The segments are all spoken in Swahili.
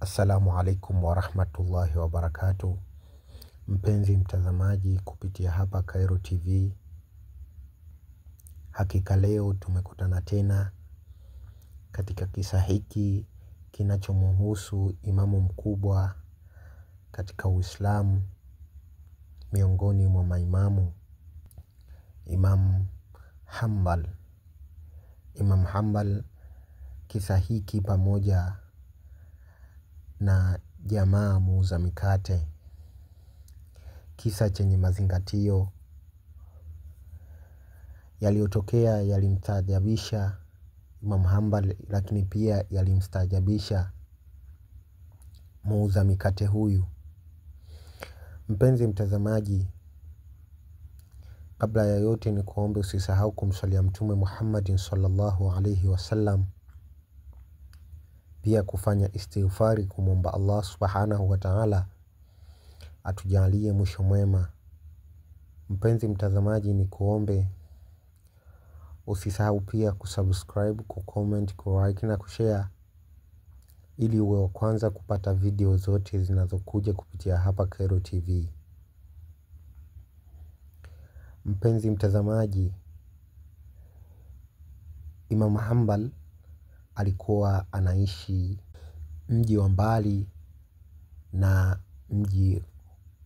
Assalamu alaikum wa rahmatullahi wa barakatuh. Mpenzi mtazamaji kupitia hapa Khairo TV. Hakika leo tumekutana tena katika kisa hiki kinachomhusu imamu mkubwa katika Uislamu, miongoni mwa maimamu, Imam Hanbal. Imam Hanbal, kisa hiki pamoja na jamaa muuza mikate, kisa chenye mazingatio. Yaliyotokea yalimstaajabisha Imam Hanbal, lakini pia yalimstaajabisha muuza mikate huyu. Mpenzi mtazamaji, kabla ya yote ni kuombe usisahau kumswalia Mtume Muhammad sallallahu alaihi wasallam, pia kufanya istighfari, kumwomba Allah subhanahu wa ta'ala atujalie mwisho mwema. Mpenzi mtazamaji, ni kuombe usisahau pia kusubscribe, kucomment, kulike na kushare, ili uwe wa kwanza kupata video zote zinazokuja kupitia hapa Khairo TV. Mpenzi mtazamaji, Imam Hanbal alikuwa anaishi mji wa mbali na mji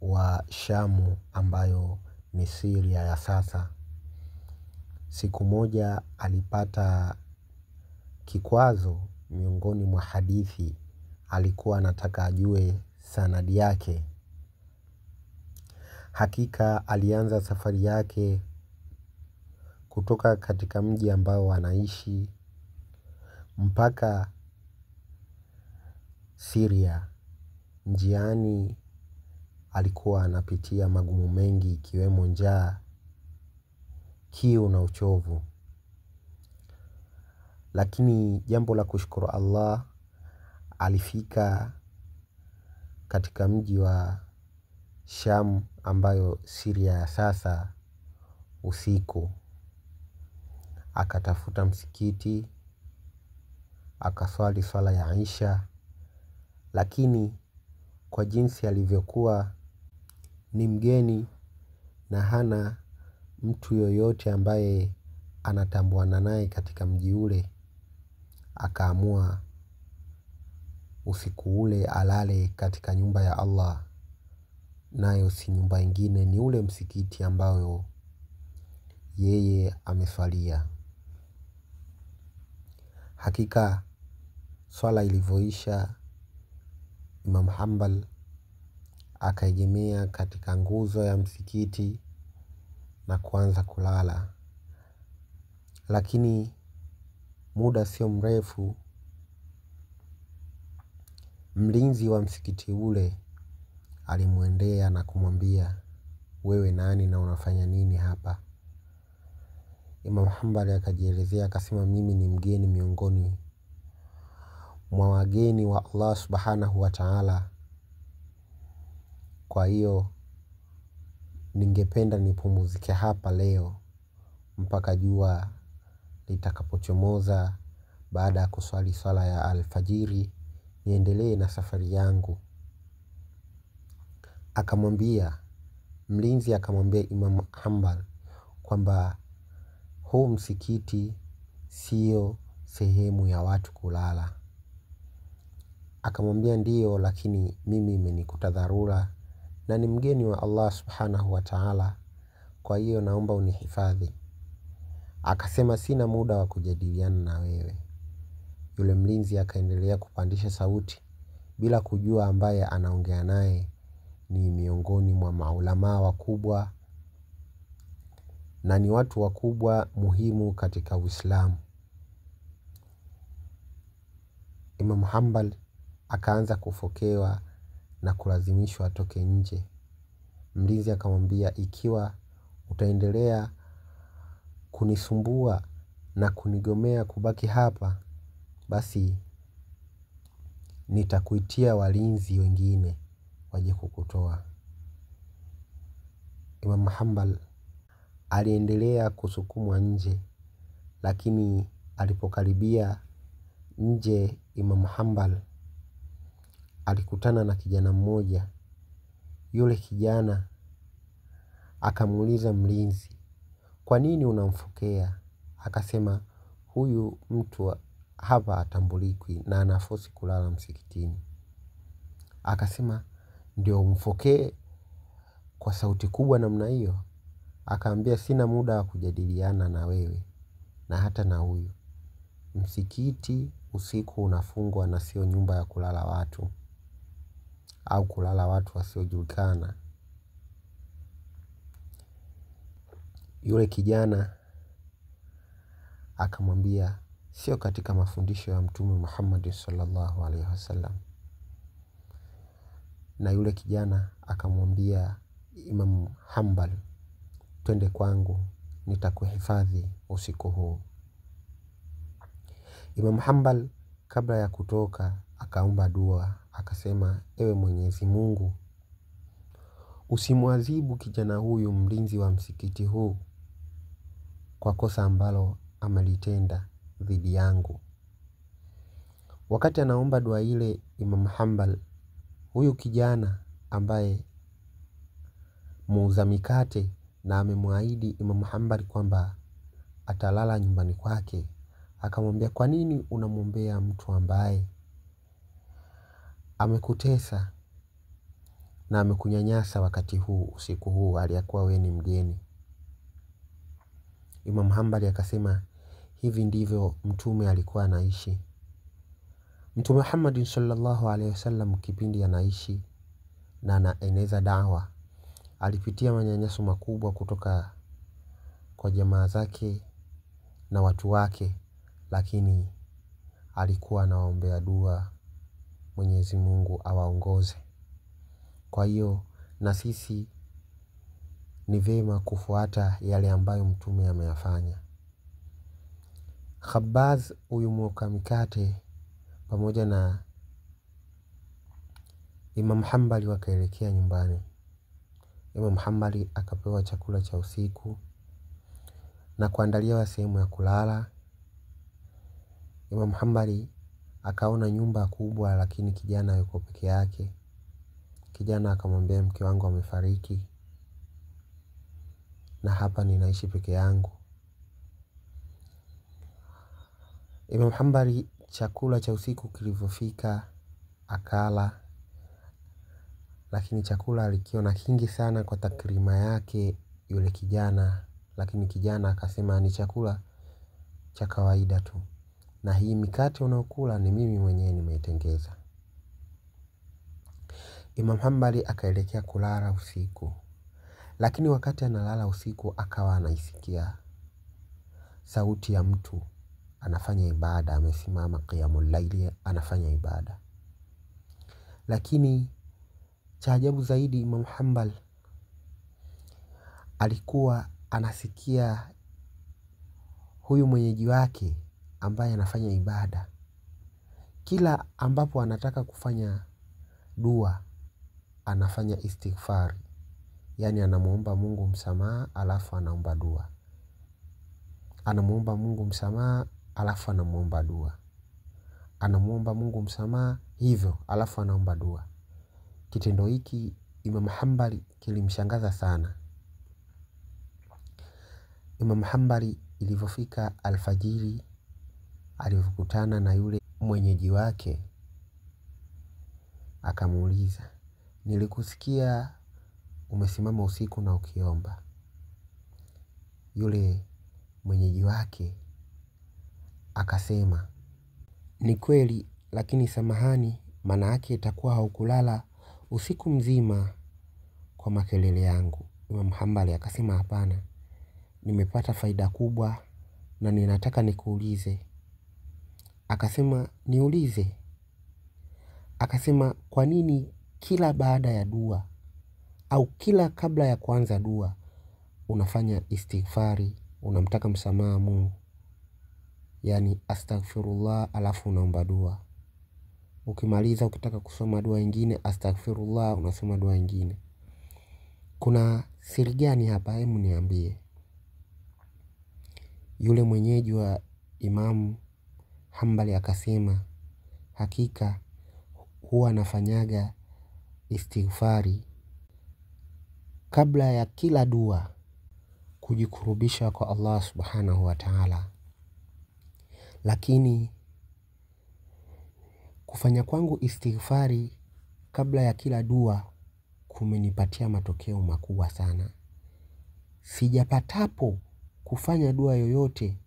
wa Shamu, ambayo ni Syria ya sasa. Siku moja alipata kikwazo miongoni mwa hadithi. Alikuwa anataka ajue sanadi yake. Hakika alianza safari yake kutoka katika mji ambao anaishi mpaka Syria. Njiani alikuwa anapitia magumu mengi, ikiwemo njaa, kiu na uchovu. Lakini jambo la kushukuru Allah, alifika katika mji wa Sham, ambayo Syria ya sasa, usiku. Akatafuta msikiti, akaswali swala ya Isha. Lakini kwa jinsi alivyokuwa ni mgeni na hana mtu yoyote ambaye anatambuana naye katika mji ule, akaamua usiku ule alale katika nyumba ya Allah, nayo si nyumba ingine, ni ule msikiti ambao yeye ameswalia. Hakika swala ilivyoisha, Imam Hanbal akaegemea katika nguzo ya msikiti na kuanza kulala. Lakini muda sio mrefu, mlinzi wa msikiti ule alimwendea na kumwambia, wewe nani na unafanya nini hapa? Imam Hanbal akajielezea, akasema, mimi ni mgeni miongoni mwa wageni wa Allah subhanahu wa ta'ala. Kwa hiyo ningependa nipumzike hapa leo mpaka jua litakapochomoza, baada ya kuswali swala ya alfajiri niendelee na safari yangu. Mlinzi akamwambia Imam Hanbal kwamba huu msikiti sio sehemu ya watu kulala. Akamwambia ndiyo, lakini mimi imenikuta dharura na ni mgeni wa Allah subhanahu wa ta'ala, kwa hiyo naomba unihifadhi. Akasema, sina muda wa kujadiliana na wewe. Yule mlinzi akaendelea kupandisha sauti, bila kujua ambaye anaongea naye ni miongoni mwa maulama wakubwa na ni watu wakubwa muhimu katika Uislamu. Imam Hanbal akaanza kufokewa na kulazimishwa atoke nje. Mlinzi akamwambia, ikiwa utaendelea kunisumbua na kunigomea kubaki hapa, basi nitakuitia walinzi wengine waje kukutoa. Imam Hanbal aliendelea kusukumwa nje, lakini alipokaribia nje, Imam Hanbal alikutana na kijana mmoja. Yule kijana akamuuliza mlinzi, kwa nini unamfokea? Akasema huyu mtu hapa hatambulikwi na anafosi kulala msikitini. Akasema ndio umfokee kwa sauti kubwa namna hiyo? Akaambia sina muda wa kujadiliana na wewe na hata na huyu. Msikiti usiku unafungwa na sio nyumba ya kulala watu au kulala watu wasiojulikana. Yule kijana akamwambia sio katika mafundisho ya Mtume Muhammad sallallahu alaihi wasallam. Na yule kijana akamwambia Imam Hanbal, twende kwangu nitakuhifadhi usiku huu. Imam Hanbal kabla ya kutoka akaomba dua, akasema ewe Mwenyezi Mungu, usimwadhibu kijana huyu mlinzi wa msikiti huu kwa kosa ambalo amelitenda dhidi yangu. Wakati anaomba dua ile Imam Hanbal, huyu kijana ambaye muuza mikate na amemwahidi Imam Hanbal kwamba atalala nyumbani kwake, akamwambia kwa nini unamwombea mtu ambaye amekutesa na amekunyanyasa wakati huu usiku huu aliyakuwa wewe ni mgeni? Imam Hanbal akasema hivi ndivyo mtume alikuwa anaishi. Mtume Muhammad sallallahu alaihi wasallam kipindi anaishi na anaeneza dawa, alipitia manyanyaso makubwa kutoka kwa jamaa zake na watu wake, lakini alikuwa anawaombea dua Mwenyezi Mungu awaongoze. Kwa hiyo na sisi ni vyema kufuata yale ambayo mtume ameyafanya. Khabbaz huyu mwoka mikate pamoja na Imam Hanbali wakaelekea nyumbani. Imam Hanbali akapewa chakula cha usiku na kuandaliwa sehemu ya kulala. Imam Hanbali akaona nyumba kubwa lakini kijana yuko peke yake. Kijana akamwambia mke wangu amefariki na hapa ninaishi peke yangu. Imam Hanbali chakula cha usiku kilivyofika akala, lakini chakula alikiona kingi sana kwa takrima yake yule kijana, lakini kijana akasema ni chakula cha kawaida tu, na hii mikate unaokula ni mimi mwenyewe nimeitengeza. Imam Hanbali akaelekea kulala usiku, lakini wakati analala usiku akawa anaisikia sauti ya mtu anafanya ibada, amesimama qiyamul layli anafanya ibada. Lakini cha ajabu zaidi, Imam Hanbal alikuwa anasikia huyu mwenyeji wake ambaye anafanya ibada, kila ambapo anataka kufanya dua anafanya istighfar, yani anamuomba Mungu msamaha alafu anaomba dua, anamuomba Mungu msamaha alafu anamuomba dua, anamuomba Mungu msamaha hivyo alafu anaomba dua. Kitendo hiki Imam Hanbal kilimshangaza sana. Imam Hanbal ilivyofika alfajiri, alivyokutana na yule mwenyeji wake, akamuuliza, nilikusikia umesimama usiku na ukiomba. Yule mwenyeji wake akasema, ni kweli, lakini samahani, maana yake itakuwa haukulala usiku mzima kwa makelele yangu. Imam Hanbal akasema hapana, nimepata faida kubwa na ninataka nikuulize. Akasema niulize. Akasema kwa nini kila baada ya dua au kila kabla ya kuanza dua unafanya istighfari, unamtaka msamaha Mungu, yani astaghfirullah alafu unaomba dua. Ukimaliza ukitaka kusoma dua nyingine astaghfirullah unasoma dua nyingine. Kuna siri gani hapa, hebu niambie. Yule mwenyeji wa Imam Hanbali akasema, hakika huwa nafanyaga istighfari kabla ya kila dua, kujikurubisha kwa Allah subhanahu wa ta'ala. Lakini kufanya kwangu istighfari kabla ya kila dua kumenipatia matokeo makubwa sana. Sijapatapo kufanya dua yoyote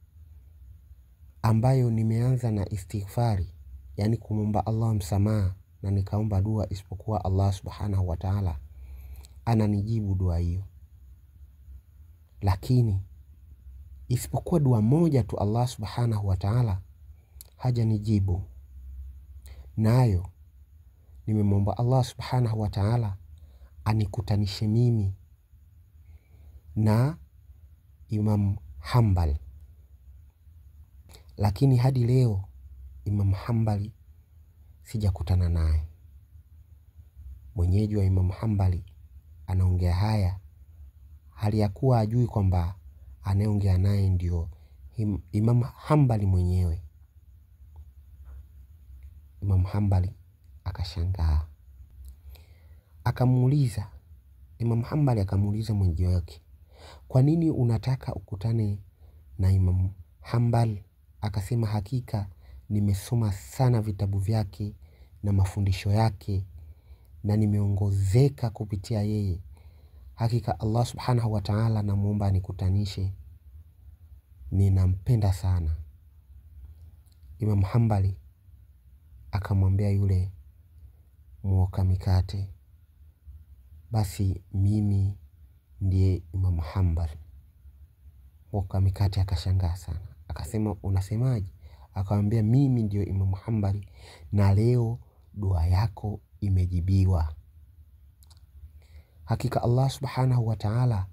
ambayo nimeanza na istighfari, yani kumwomba Allah msamaha na nikaomba dua, isipokuwa Allah subhanahu wa ta'ala ananijibu dua hiyo. Lakini isipokuwa dua moja tu Allah subhanahu wa ta'ala hajanijibu. Nayo nimemwomba Allah subhanahu wa ta'ala anikutanishe mimi na Imam Hanbal. Lakini hadi leo Imam Hanbali sijakutana naye. Mwenyeji wa Imam Hanbali anaongea haya hali ya kuwa ajui kwamba anayeongea naye ndio Imam Hanbali mwenyewe. Imam Hanbali akashangaa. Akamuuliza, Imam Hanbali akamuuliza mwenyeji wake, kwa nini unataka ukutane na Imam Hanbali? Akasema, hakika nimesoma sana vitabu vyake na mafundisho yake na nimeongozeka kupitia yeye. Hakika Allah subhanahu wa ta'ala namuomba anikutanishe, ninampenda sana. Imam Hanbali akamwambia yule mwoka mikate, basi mimi ndiye Imam Hanbali. Mwoka mikate akashangaa sana. Akasema, unasemaje? Akamwambia, mimi ndio Imam Hanbali na leo dua yako imejibiwa. Hakika Allah subhanahu wa ta'ala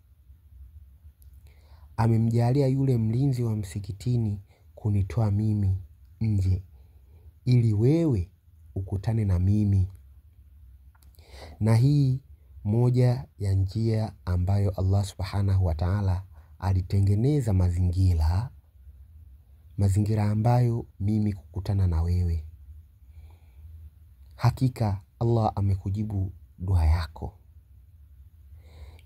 amemjalia yule mlinzi wa msikitini kunitoa mimi nje ili wewe ukutane na mimi. Na hii moja ya njia ambayo Allah subhanahu wa ta'ala alitengeneza mazingira ambayo mimi kukutana na wewe. Hakika Allah amekujibu dua yako.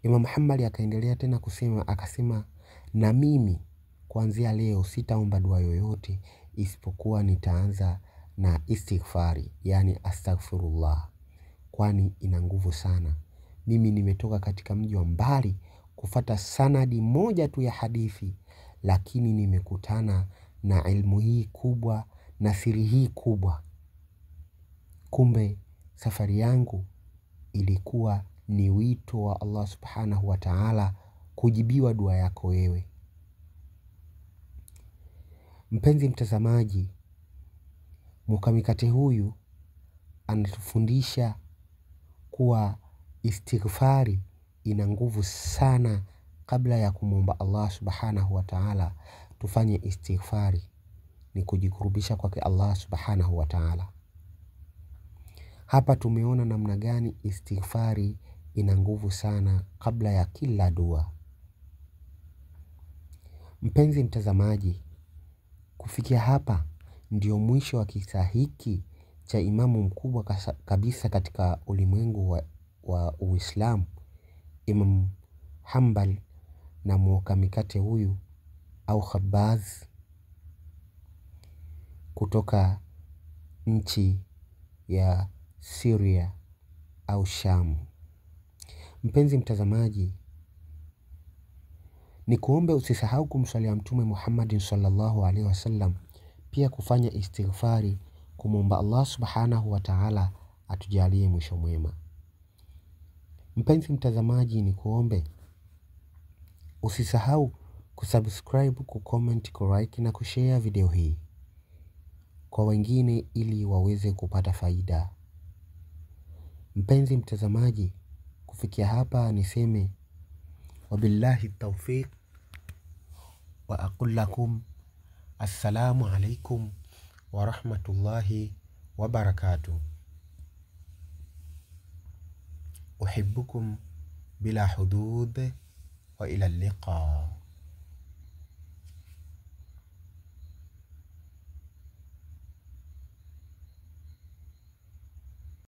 Imam Hanbali akaendelea tena kusema, akasema, na mimi kuanzia leo sitaomba dua yoyote isipokuwa nitaanza na istighfari, yani astaghfirullah, kwani ina nguvu sana. Mimi nimetoka katika mji wa mbali kufata sanadi moja tu ya hadithi, lakini nimekutana na ilmu hii kubwa na siri hii kubwa. Kumbe safari yangu ilikuwa ni wito wa Allah subhanahu wa ta'ala kujibiwa dua yako wewe. Mpenzi mtazamaji, mkamikate huyu anatufundisha kuwa istighfari ina nguvu sana. Kabla ya kumwomba Allah subhanahu wa ta'ala tufanye istighfari, ni kujikurubisha kwake Allah subhanahu wa ta'ala. Hapa tumeona namna gani istighfari ina nguvu sana kabla ya kila dua. Mpenzi mtazamaji, kufikia hapa ndio mwisho wa kisa hiki cha imamu mkubwa kabisa katika ulimwengu wa Uislamu, Imam Hanbal na mwoka mikate huyu au Khabbaz kutoka nchi ya Syria au Sham. Mpenzi mtazamaji, ni kuombe usisahau kumswalia Mtume Muhammad sallallahu alaihi wasallam, pia kufanya istighfari, kumwomba Allah subhanahu wa ta'ala atujalie mwisho mwema. Mpenzi mtazamaji, ni kuombe usisahau kusubscribe, kucomment, kulike na kushare video hii kwa wengine ili waweze kupata faida. Mpenzi mtazamaji, kufikia hapa niseme wabillahi tawfiq wa aqul lakum assalamu alaikum wa rahmatullahi wa barakatuh. Uhibbukum bila hudud wa ila liqa.